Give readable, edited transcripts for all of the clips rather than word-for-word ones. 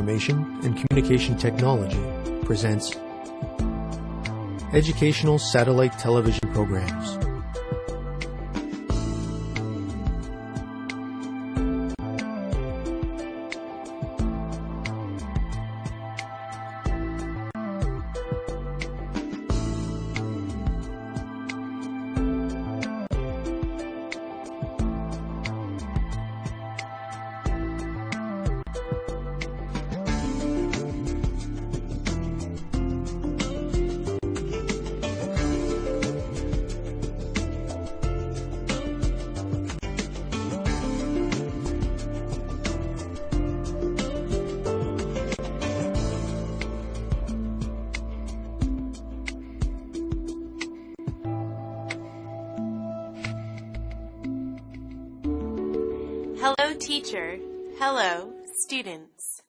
Information and Communication Technology presents Educational Satellite Television Programs. Hello, teacher. Hello, students.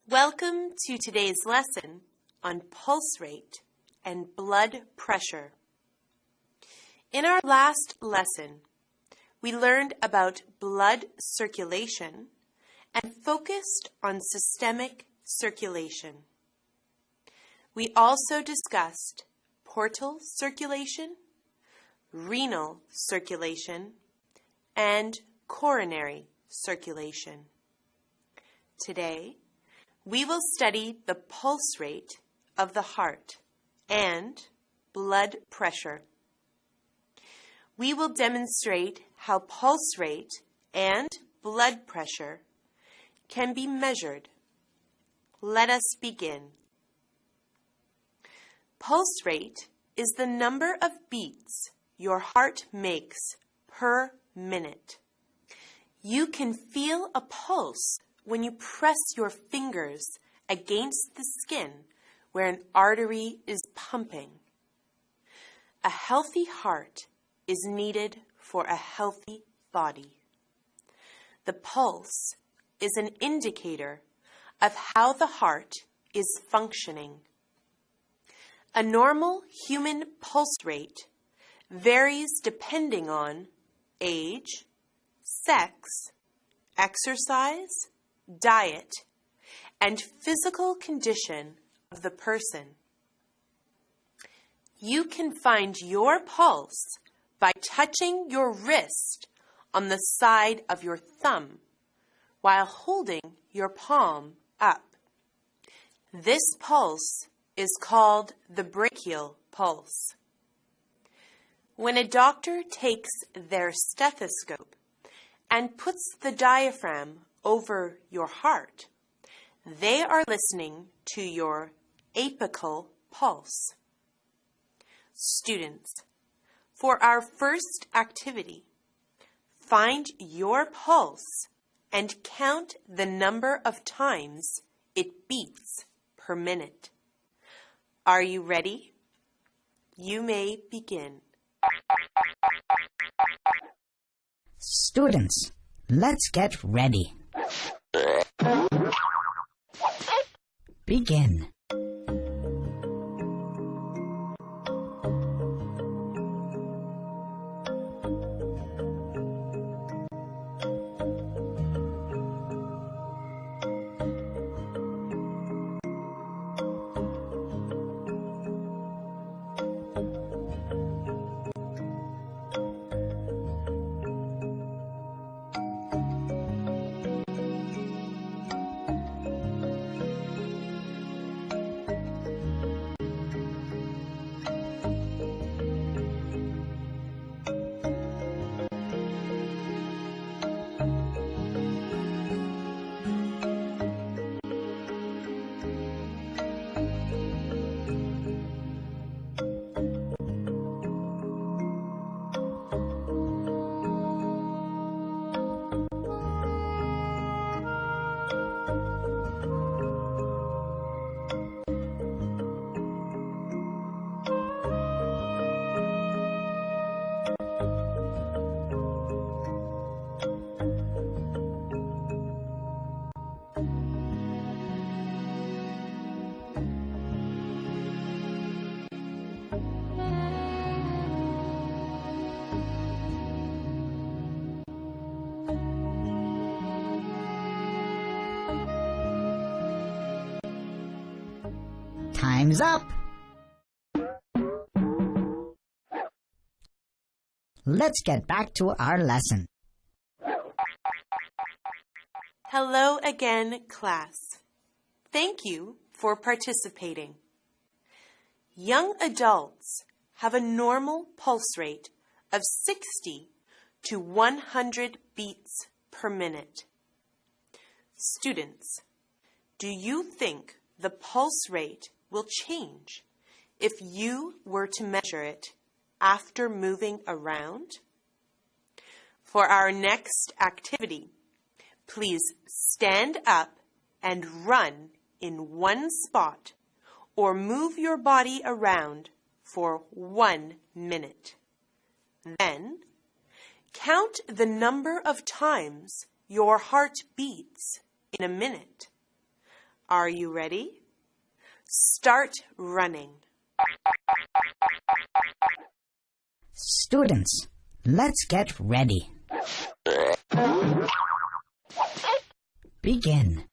Welcome to today's lesson on pulse rate and blood pressure. In our last lesson, we learned about blood circulation and focused on systemic circulation. We also discussed portal circulation, renal circulation, and coronary circulation. Today, we will study the pulse rate of the heart and blood pressure. We will demonstrate how pulse rate and blood pressure can be measured. Let us begin. Pulse rate is the number of beats your heart makes per minute. You can feel a pulse when you press your fingers against the skin where an artery is pumping. A healthy heart is needed for a healthy body. The pulse is an indicator of how the heart is functioning. A normal human pulse rate varies depending on age, sex, exercise, diet, and physical condition of the person. You can find your pulse by touching your wrist on the side of your thumb while holding your palm up. This pulse is called the brachial pulse. When a doctor takes their stethoscope and puts the diaphragm over your heart, they are listening to your apical pulse. Students, for our first activity, find your pulse and count the number of times it beats per minute. Are you ready? You may begin. Students, let's get ready. Begin. Time's up. Let's get back to our lesson. Hello again, class. Thank you for participating. Young adults have a normal pulse rate of 60 to 100 beats per minute. Students, do you think the pulse rate will change if you were to measure it after moving around? For our next activity, please stand up and run in one spot or move your body around for 1 minute. Then, count the number of times your heart beats in a minute. Are you ready? Start running. Students, let's get ready. Begin.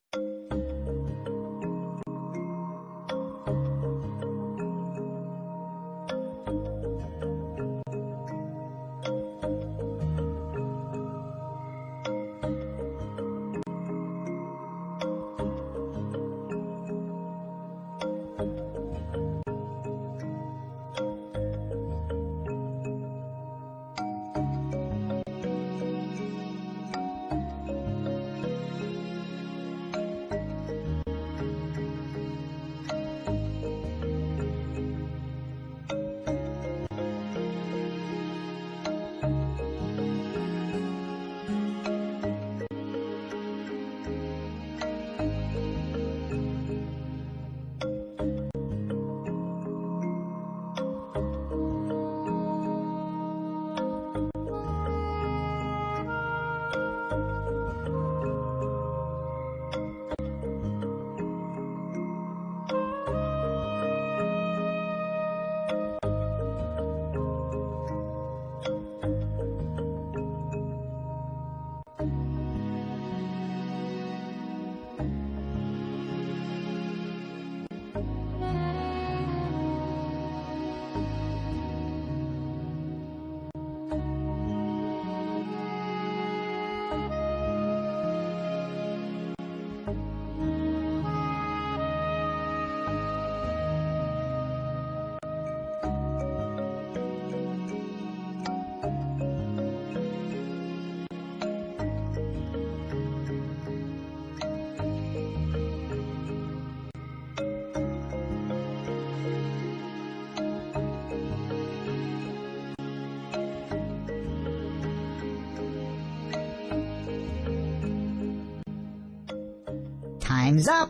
Time's up.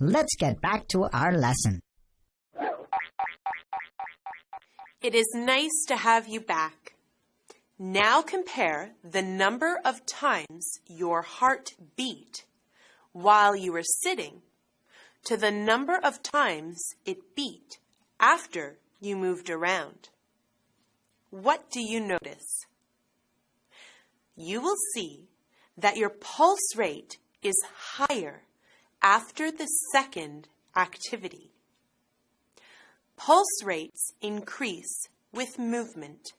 Let's get back to our lesson. It is nice to have you back. Now compare the number of times your heart beat while you were sitting to the number of times it beat after you moved around. What do you notice? You will see that your pulse rate is higher after the second activity. Pulse rates increase with movement,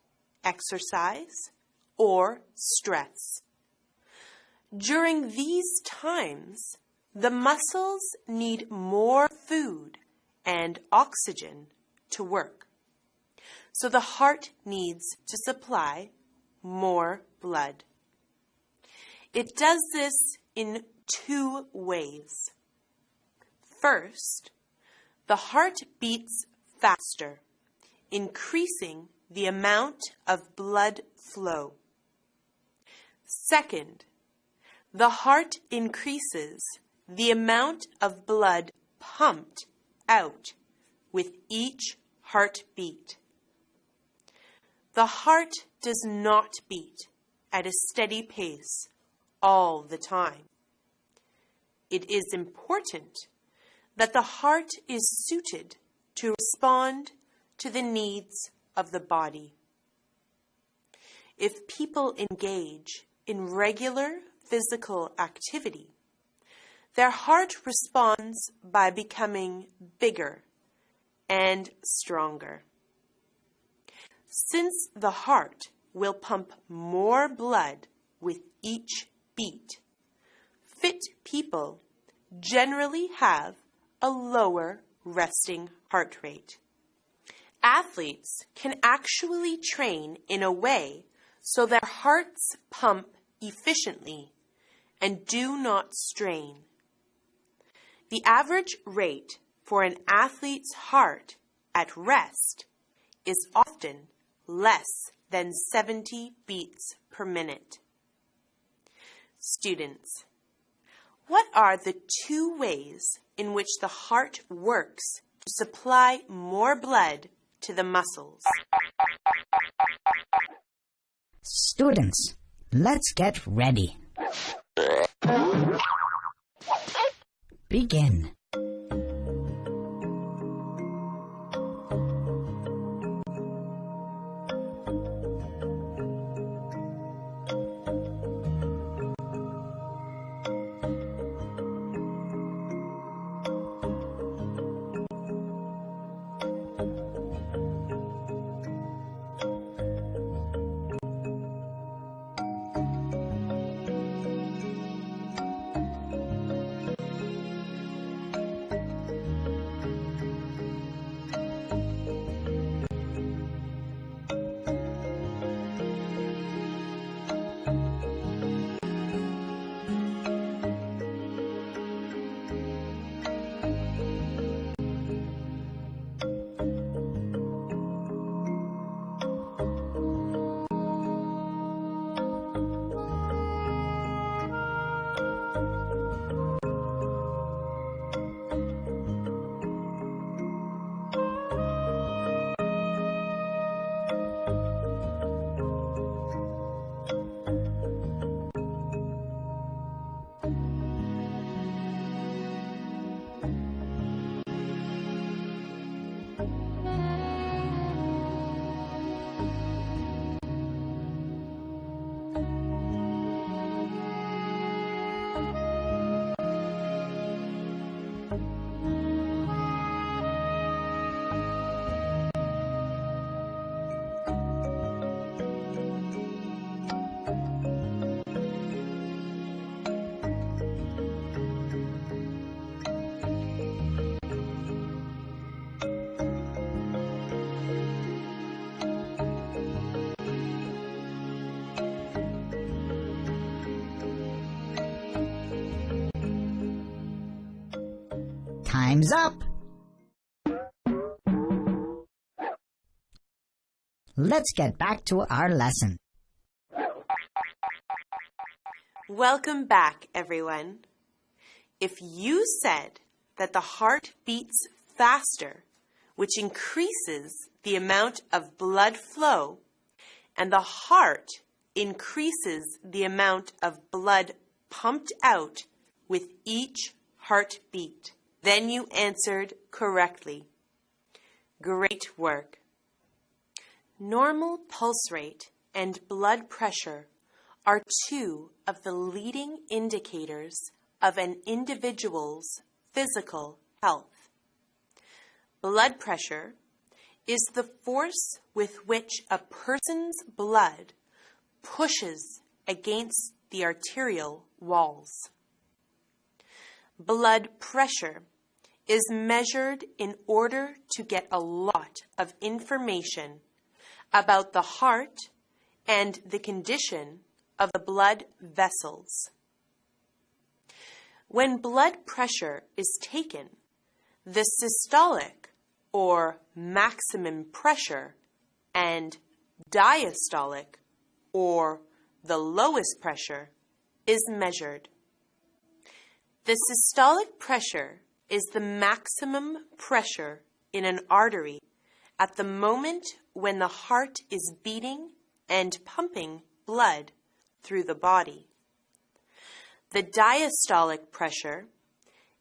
exercise, or stress. During these times, the muscles need more food and oxygen to work. So the heart needs to supply more blood. It does this in two ways. First, the heart beats faster, increasing the amount of blood flow. Second, the heart increases the amount of blood pumped out with each heartbeat. The heart does not beat at a steady pace all the time. It is important that the heart is suited to respond to the needs of the body. If people engage in regular physical activity, their heart responds by becoming bigger and stronger. Since the heart will pump more blood with each beat, fit people generally have a lower resting heart rate. Athletes can actually train in a way so their hearts pump efficiently and do not strain. The average rate for an athlete's heart at rest is often less than 70 beats per minute. Students, what are the 2 ways in which the heart works to supply more blood to the muscles? Students, let's get ready. Begin. Time's up. Let's get back to our lesson. Welcome back, everyone. If you said that the heart beats faster, which increases the amount of blood flow, and the heart increases the amount of blood pumped out with each heartbeat, then you answered correctly. Great work. Normal pulse rate and blood pressure are 2 of the leading indicators of an individual's physical health. Blood pressure is the force with which a person's blood pushes against the arterial walls. Blood pressure is measured in order to get a lot of information about the heart and the condition of the blood vessels. When blood pressure is taken, the systolic or maximum pressure and diastolic or the lowest pressure is measured. The systolic pressure is the maximum pressure in an artery at the moment when the heart is beating and pumping blood through the body. The diastolic pressure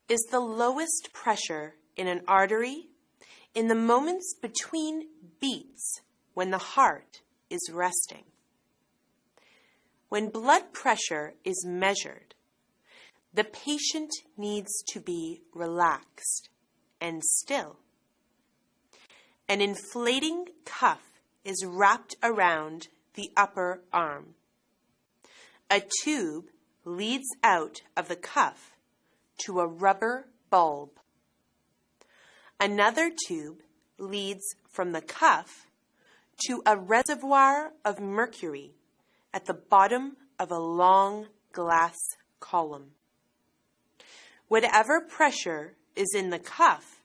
is the lowest pressure in an artery in the moments between beats when the heart is resting. When blood pressure is measured, the patient needs to be relaxed and still. An inflating cuff is wrapped around the upper arm. A tube leads out of the cuff to a rubber bulb. Another tube leads from the cuff to a reservoir of mercury at the bottom of a long glass column. Whatever pressure is in the cuff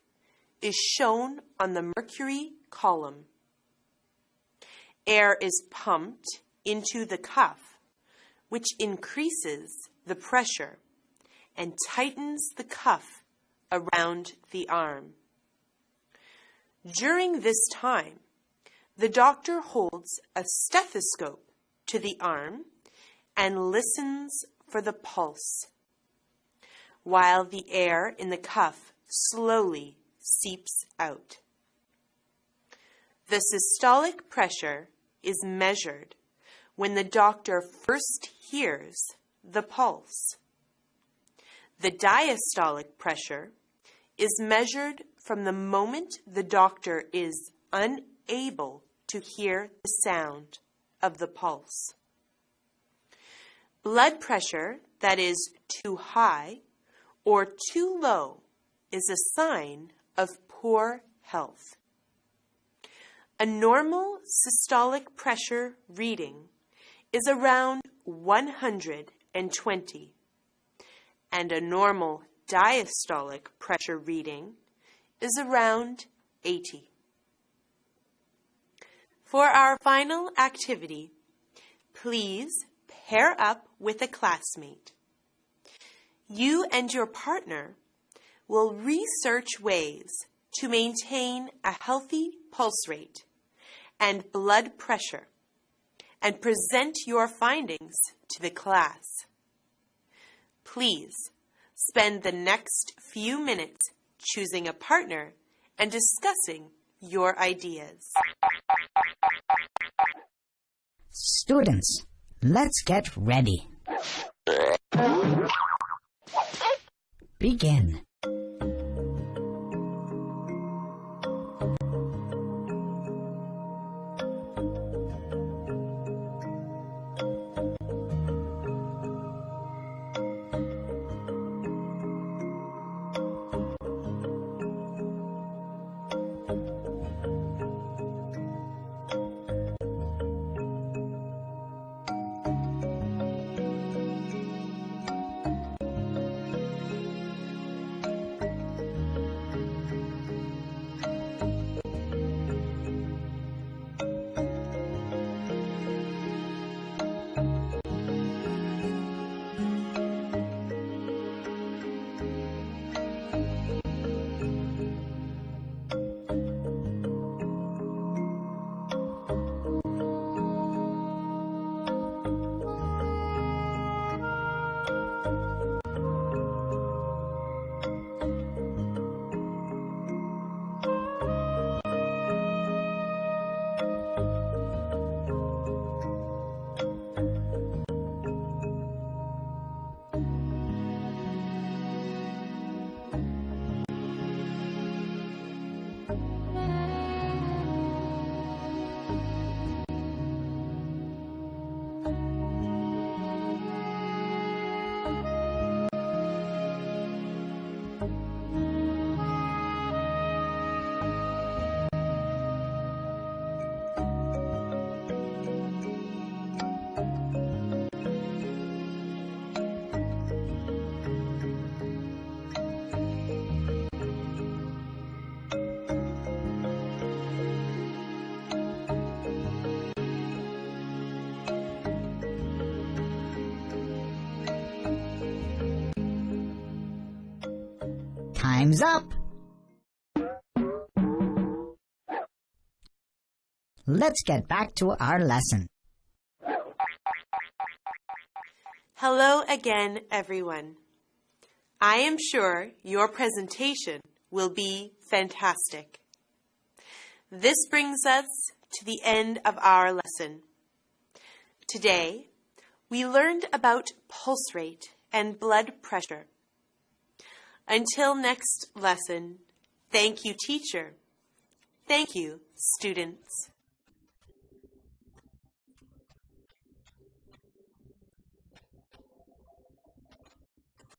is shown on the mercury column. Air is pumped into the cuff, which increases the pressure and tightens the cuff around the arm. During this time, the doctor holds a stethoscope to the arm and listens for the pulse, while the air in the cuff slowly seeps out. The systolic pressure is measured when the doctor first hears the pulse. The diastolic pressure is measured from the moment the doctor is unable to hear the sound of the pulse. Blood pressure that is too high or too low is a sign of poor health. A normal systolic pressure reading is around 120, and a normal diastolic pressure reading is around 80. For our final activity, please pair up with a classmate. You and your partner will research ways to maintain a healthy pulse rate and blood pressure and present your findings to the class. Please spend the next few minutes choosing a partner and discussing your ideas. Students, let's get ready. Begin. Time's up. Let's get back to our lesson. Hello again, everyone. I am sure your presentation will be fantastic. This brings us to the end of our lesson. Today, we learned about pulse rate and blood pressure. Until next lesson, thank you, teacher. Thank you, students.